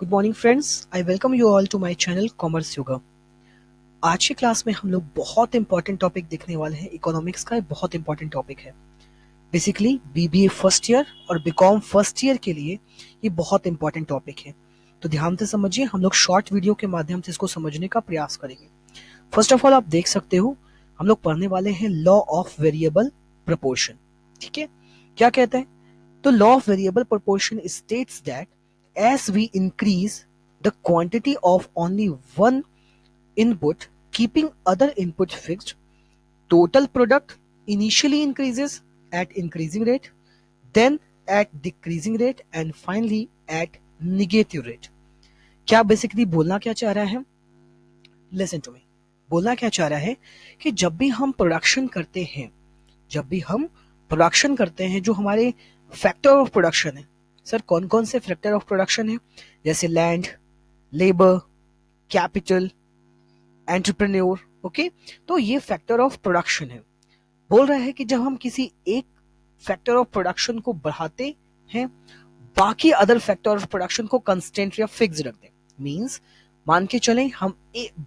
Good morning friends, I welcome you all to my channel commerce Yoga. आज की class में हम लोग बहुत इंपॉर्टेंट टॉपिक देखने वाले हैं। इकोनॉमिक्स का एक बहुत इंपॉर्टेंट टॉपिक है। बेसिकली बीबीए फर्स्ट ईयर और बीकॉम फर्स्ट ईयर के लिए ये बहुत इंपॉर्टेंट टॉपिक है। तो ध्यान से समझिए, हम लोग शॉर्ट वीडियो के माध्यम से इसको समझने का प्रयास करेंगे। फर्स्ट ऑफ ऑल आप देख सकते हो, हम लोग पढ़ने वाले हैं लॉ ऑफ वेरिएबल प्रपोर्शन। ठीक है, क्या कहते हैं? तो law of variable proportion states that as we increase the quantity of only one input, keeping other input fixed, total product initially increases at increasing rate, then at decreasing rate and finally at negative rate. क्या basically बोलना क्या चाह रहा है? Listen to me. बोलना क्या चाह रहा है कि जब भी हम प्रोडक्शन करते हैं, जो हमारे फैक्टर ऑफ प्रोडक्शन है, सर कौन कौन से फैक्टर ऑफ प्रोडक्शन है? जैसे land, labour, capital, entrepreneur. Okay, तो ये फैक्टर ऑफ प्रोडक्शन है। बोल रहा है कि जब हम किसी एक फैक्टर ऑफ प्रोडक्शन को बढ़ाते हैं, बाकी अदर फैक्टर ऑफ प्रोडक्शन को कंस्टेंट या फिक्स रख दें। मींस मान के चलें हम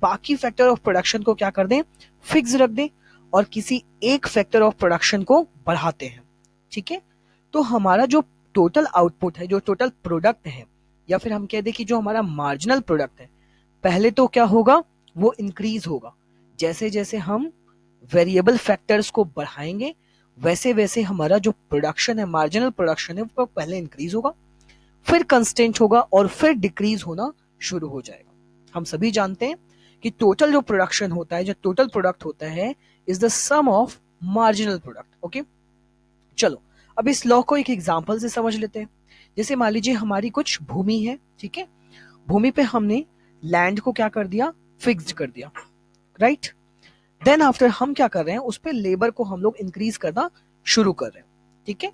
बाकी फैक्टर ऑफ प्रोडक्शन को क्या कर दें, फिक्स रख दें, और किसी एक फैक्टर ऑफ प्रोडक्शन को बढ़ाते हैं। ठीक है, तो हमारा जो टोटल आउटपुट है, जो टोटल प्रोडक्ट है, या फिर हम कह दें कि जो हमारा मार्जिनल प्रोडक्ट है, पहले तो क्या होगा, वो इंक्रीज होगा। जैसे जैसे हम वेरिएबल फैक्टर्स को बढ़ाएंगे, वैसे वैसे हमारा जो प्रोडक्शन है, मार्जिनल प्रोडक्शन है, वो पहले इंक्रीज होगा, फिर कंस्टेंट होगा और फिर डिक्रीज होना शुरू हो जाएगा। हम सभी जानते हैं कि टोटल जो प्रोडक्शन होता है, जो टोटल प्रोडक्ट होता है, is the sum of marginal product. Okay, चलो अब इस लॉ को एक एग्जांपल से समझ लेते हैं। जैसे मान लीजिए हमारी कुछ भूमि है। ठीक है, भूमि पे हमने लैंड को क्या कर दिया, फिक्स्ड कर दिया, राइट। देन आफ्टर हम क्या कर रहे हैं, उस पे लेबर को हम लोग इंक्रीज करना शुरू कर रहे हैं। ठीक है,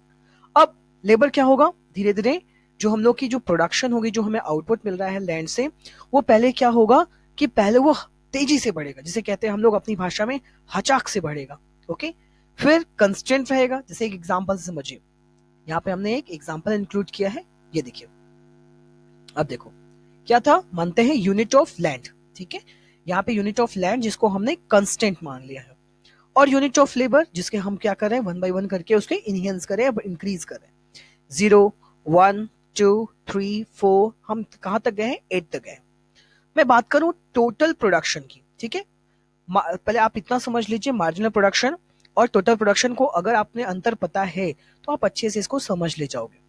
अब लेबर क्या होगा, धीरे धीरे जो हम लोग की जो प्रोडक्शन होगी, जो हमें आउटपुट मिल रहा है लैंड से, वो पहले क्या होगा कि पहले वो तेजी से बढ़ेगा, जिसे कहते हैं हम लोग अपनी भाषा में हचाक से बढ़ेगा। ओके, फिर कंस्टेंट रहेगा। जैसे एक एग्जांपल से समझिए, यहाँ पे हमने एक एग्जांपल इंक्लूड किया है, ये देखिए। अब देखो क्या था, मानते हैं यूनिट ऑफ लैंड। ठीक है, यहाँ पे यूनिट ऑफ लैंड जिसको हमने कंस्टेंट मान लिया है, और यूनिट ऑफ लेबर जिसके हम क्या कर रहे हैं, 1 बाय 1 करके उसके इनहेंस करें, अब इंक्रीज करें। 0, 1, 2, 3, 4, हम कहां तक गए हैं, 8 तक गए। मैं बात करूं टोटल प्रोडक्शन की। ठीक है, पहले आप इतना समझ लीजिए, मार्जिनल प्रोडक्शन और टोटल प्रोडक्शन को अगर आपने अंतर पता है तो आप अच्छे से इसको समझ ले जाओगे।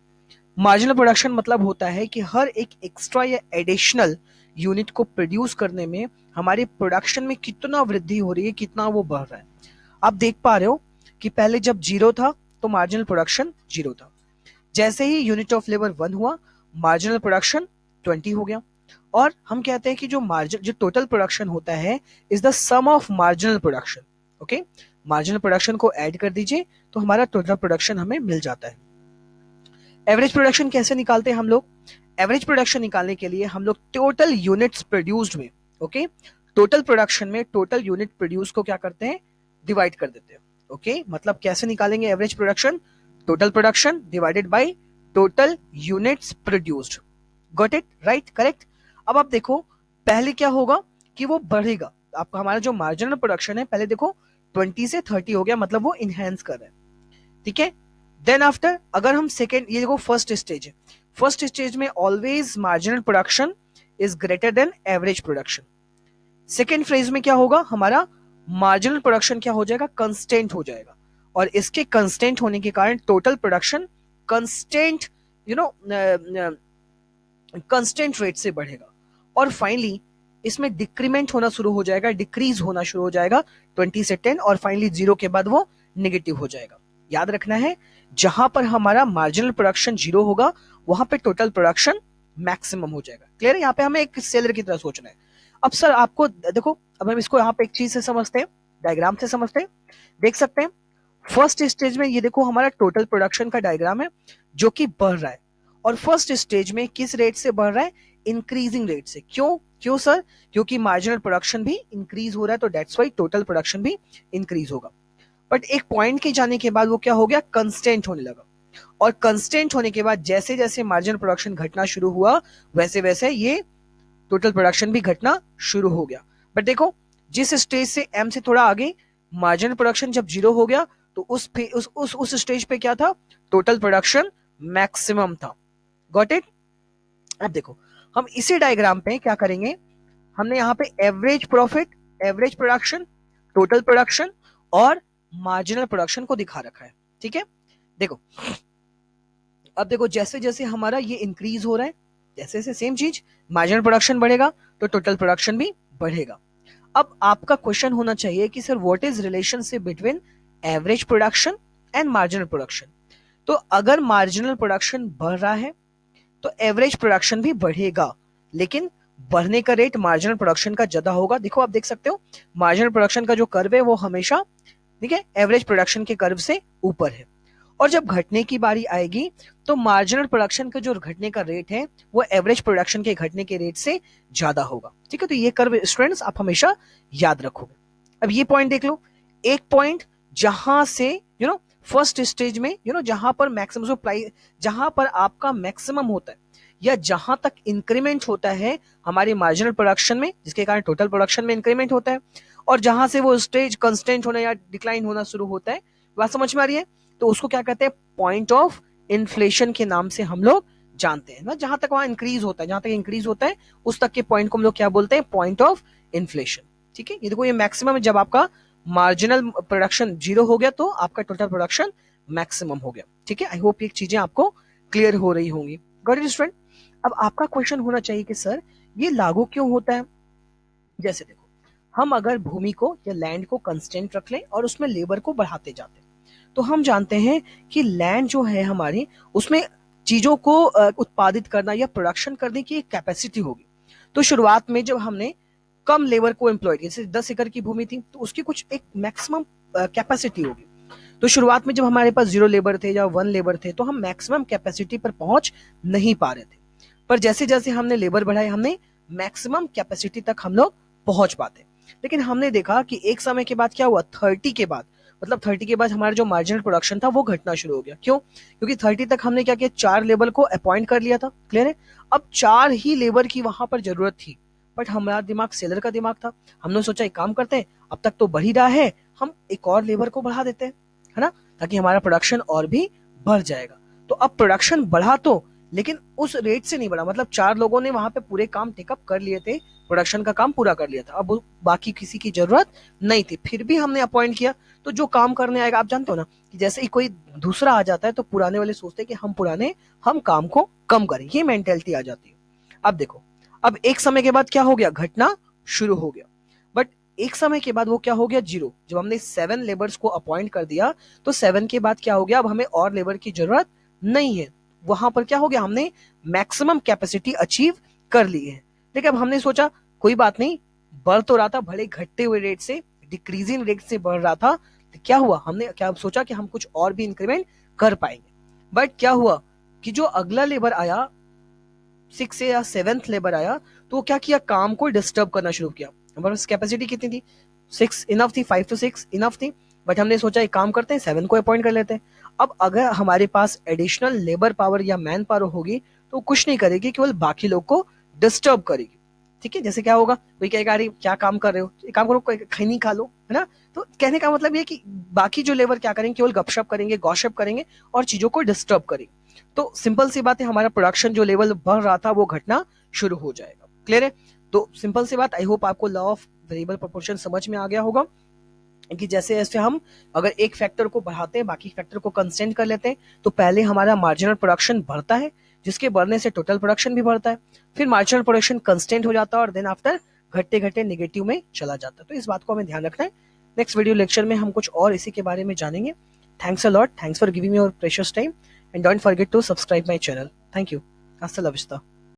मार्जिनल प्रोडक्शन मतलब होता है कि हर एक एक्स्ट्रा या एडिशनल यूनिट को प्रोड्यूस करने में हमारे प्रोडक्शन में कितना वृद्धि हो रही है, कितना वो बढ़ रहा है। आप देख पा रहे हो कि पहले जब 0 था तो मार्जिनल प्रोडक्शन 0 था। जैसे ही यूनिट ऑफ लेबर 1 हुआ, मार्जिनल प्रोडक्शन 20 हो गया। और हम कहते हैं कि जो टोटल प्रोडक्शन होता है is the sum of marginal production. Okay, marginal production को ऐड कर दीजिए तो हमारा टोटल प्रोडक्शन हमें मिल जाता है। एवरेज प्रोडक्शन कैसे निकालते हैं हम लोग? एवरेज प्रोडक्शन निकालने के लिए हम लोग टोटल यूनिट्स प्रोड्यूस्ड में, ओके, टोटल प्रोडक्शन में टोटल यूनिट प्रोड्यूस को क्या करते हैं, डिवाइड कर देते हैं। ओके, मतलब कैसे निकालेंगे average production? Total production divided by total units produced. Got it, right, correct. अब आप देखो पहले क्या होगा कि वो बढ़ेगा। आपका हमारा जो मार्जिनल प्रोडक्शन है, पहले देखो 20 से 30 हो गया, मतलब वो इनहेंस कर रहा है। ठीक है, देन आफ्टर अगर हम सेकेंड, ये देखो फर्स्ट स्टेज है, फर्स्ट स्टेज में always marginal production is greater than average production. Second phase में क्या होगा, हमारा मार्जिनल प्रोडक्शन क्या हो जाएगा, कंस्टेंट हो जाएगा, और इसके कंस्टेंट होने के कारण total production constant constant rate से बढ़ेगा, और फाइनली इसमें डिक्रीमेंट होना शुरू हो जाएगा, डिक्रीज होना शुरू हो जाएगा 20 से 10, और फाइनली 0 के बाद वो नेगेटिव हो जाएगा। याद रखना है, जहां पर हमारा मार्जिनल प्रोडक्शन 0 होगा, वहां पे टोटल प्रोडक्शन मैक्सिमम हो जाएगा। क्लियर है? यहाँ पे हमें एक सेलर की तरह सोचना है। अब सर आपको देखो, अब हम इसको यहाँ पे एक चीज से समझते हैं, डायग्राम से समझते हैं। देख सकते हैं फर्स्ट स्टेज में ये देखो हमारा टोटल प्रोडक्शन का डायग्राम है जो कि बढ़ रहा है, और फर्स्ट स्टेज में किस रेट से बढ़ रहा है, इंक्रीजिंग रेट से। क्यों सर? क्योंकि मार्जिनल प्रोडक्शन भी इंक्रीज हो रहा है, तो दैट्स वाई टोटल प्रोडक्शन भी इंक्रीज होगा। बट एक पॉइंट के जाने के बाद वो क्या हो गया, कंस्टेंट होने लगा। और कंस्टेंट होने के बाद जैसे जैसे मार्जिनल प्रोडक्शन घटना शुरू हुआ वैसे वैसे ये टोटल प्रोडक्शन भी घटना शुरू हो गया। बट देखो जिस स्टेज से एम से थोड़ा आगे मार्जिनल प्रोडक्शन जब 0 हो गया तो उस स्टेज पे क्या था, टोटल प्रोडक्शन मैक्सिमम था। Got it. अब देखो हम इसी डायग्राम पे क्या करेंगे, हमने यहाँ पे average profit, average production, total production और मार्जिनल प्रोडक्शन को दिखा रखा है। ठीक है, देखो अब देखो जैसे जैसे हमारा ये इंक्रीज हो रहा है, जैसे जैसे सेम चीज मार्जिनल प्रोडक्शन बढ़ेगा तो टोटल प्रोडक्शन भी बढ़ेगा। अब आपका क्वेश्चन होना चाहिए कि sir what is relationship between average production and marginal production. तो अगर मार्जिनल प्रोडक्शन बढ़ रहा है तो एवरेज प्रोडक्शन भी बढ़ेगा, लेकिन बढ़ने का रेट मार्जिनल प्रोडक्शन का ज्यादा होगा। देखो आप देख सकते हो मार्जिनल प्रोडक्शन का जो कर्व है वो हमेशा ठीक है एवरेज प्रोडक्शन के कर्व से ऊपर है। और जब घटने की बारी आएगी तो मार्जिनल प्रोडक्शन का जो घटने का रेट है वो एवरेज प्रोडक्शन के घटने के रेट से ज्यादा होगा। ठीक है, तो ये कर्व स्टूडेंट्स आप हमेशा याद रखोगे। अब ये पॉइंट देख लो, एक पॉइंट जहां से फर्स्ट स्टेज में जहां पर मैक्सिमम सप्लाई, जहां पर आपका मैक्सिमम होता है या जहां तक इंक्रीमेंट होता है हमारे मार्जिनल प्रोडक्शन में, जिसके कारण टोटल प्रोडक्शन में इंक्रीमेंट होता है, और जहां से वो स्टेज कंस्टेंट होना या डिक्लाइन होना शुरू होता है, बात समझ में आ रही है, तो उसको क्या कहते हैं, पॉइंट ऑफ इन्फ्लेशन के नाम से हम लोग जानते हैं ना। जहां तक वहां इंक्रीज होता है, जहां तक इंक्रीज होता है उस तक के पॉइंट को हम लोग क्या बोलते हैं, पॉइंट ऑफ इन्फ्लेशन। ठीक है, ये देखो ये मैक्सिमम है, जब आपका मार्जिनल प्रोडक्शन 0 हो गया तो आपका टोटल प्रोडक्शन मैक्सिमम हो गया। ठीक है, आई होप ये चीजें आपको क्लियर हो रही होंगी। Got it student. अब आपका क्वेश्चन होना चाहिए कि सर ये लागू क्यों होता है। जैसे देखो हम अगर भूमि को या लैंड को कंस्टेंट रख लें और उसमें लेबर को बढ़ाते जाते हैं तो हम जानते हैं कि लैंड जो है हमारी उसमें चीजों को उत्पादित करना या प्रोडक्शन करने की एक कैपेसिटी होगी। तो शुरुआत में जब हमने कम लेबर को एम्प्लॉय किया, जैसे 10 एकड़ की भूमि थी तो उसकी कुछ एक मैक्सिमम कैपेसिटी होगी। तो शुरुआत में जब हमारे पास 0 लेबर थे या 1 लेबर थे तो हम मैक्सिमम कैपेसिटी पर पहुंच नहीं पा रहे थे। पर जैसे जैसे हमने लेबर बढ़ाए हमने मैक्सिमम कैपेसिटी तक हम लोग पहुंच पाते। लेकिन हमने देखा कि एक समय के बाद क्या हुआ, 30 के बाद, मतलब 30 के बाद हमारा जो मार्जिनल प्रोडक्शन था वो घटना शुरू हो गया। क्यों? क्योंकि 30 तक हमने क्या किया, 4 लेबर को अपॉइंट कर लिया था। क्लियर है? अब 4 ही लेबर की वहां पर जरूरत थी, बट हमारा दिमाग सेलर का दिमाग था। हमने सोचा एक काम करते हैं, अब तक तो बढ़ ही रहा है, हम एक और लेबर को बढ़ा देते हैं, है ना, ताकि हमारा प्रोडक्शन और भी बढ़ जाएगा। तो अब प्रोडक्शन बढ़ा तो, लेकिन उस रेट से नहीं बढ़ा, मतलब 4 लोगों ने वहां पे पूरे काम टेकअप कर लिए थे, प्रोडक्शन का काम पूरा कर लिया था, अब बाकी किसी की जरूरत नहीं थी। फिर भी हमने अपॉइंट किया, तो जो काम करने आएगा, आप जानते हो ना कि जैसे ही कोई दूसरा आ जाता है तो पुराने वाले सोचते हैं कि हम पुराने, हम काम को कम करें, ये मेंटेलिटी आ जाती है। अब देखो अब एक समय के बाद क्या हो गया, घटना शुरू हो गया। बट एक समय के बाद वो क्या हो गया, 0। जब हमने 7 लेबर्स को अपॉइंट कर दिया तो 7 के बाद क्या हो गया, अब हमें और लेबर की जरूरत नहीं है। वहां पर क्या हो गया, हमने मैक्सिमम कैपेसिटी अचीव कर ली है। लेकिन अब हमने सोचा कोई बात नहीं, बढ़ तो रहा था, भले घटते हुए रेट से, डिक्रीजिंग रेट से बढ़ रहा था, तो क्या हुआ, हमने क्या सोचा कि हम कुछ और भी इंक्रीमेंट कर पाएंगे। बट क्या हुआ कि जो अगला लेबर आया, 6 या 7th लेबर आया, तो वो क्या किया, काम को डिस्टर्ब करना शुरू किया। हमारे पास कैपेसिटी कितनी थी, 6 इनफ थी, 5 to 6 इनफ थी, बट हमने सोचा एक काम करते हैं 7 को अपॉइंट कर लेते हैं। अब अगर हमारे पास एडिशनल लेबर पावर या मैन पावर होगी तो कुछ नहीं करेगी, केवल बाकी लोग को डिस्टर्ब करेगी। ठीक है, जैसे क्या होगा, कोई कहेगा अरे क्या काम कर रहे हो, एक काम करो, खैनी खा लो, है ना। तो कहने का मतलब ये कि बाकी जो लेबर क्या करेंगे, केवल गपशप करेंगे, गॉसिप करेंगे और चीजों को डिस्टर्ब करेंगे। तो सिंपल सी बात है, हमारा प्रोडक्शन जो लेवल बढ़ रहा था वो घटना शुरू हो जाएगा। क्लियर है? तो सिंपल सी बात, आई होप आपको लॉ ऑफ वेरिएबल प्रोपोर्शन समझ में आ गया होगा कि जैसे जैसे हम अगर एक फैक्टर को बढ़ाते हैं, बाकी फैक्टर को कंस्टेंट कर लेते हैं, तो पहले हमारा मार्जिनल प्रोडक्शन बढ़ता है, जिसके बढ़ने से टोटल प्रोडक्शन भी बढ़ता है, फिर मार्जिनल प्रोडक्शन कंस्टेंट हो जाता है और देन आफ्टर घटते घटते नेगेटिव में चला जाता है। तो इस बात को हमें ध्यान रखना है। नेक्स्ट वीडियो लेक्चर में हम कुछ और इसी के बारे में जानेंगे। Thanks a lot, thanks for giving me your precious time and don't forget to subscribe my channel. Thank you, हasta la vista।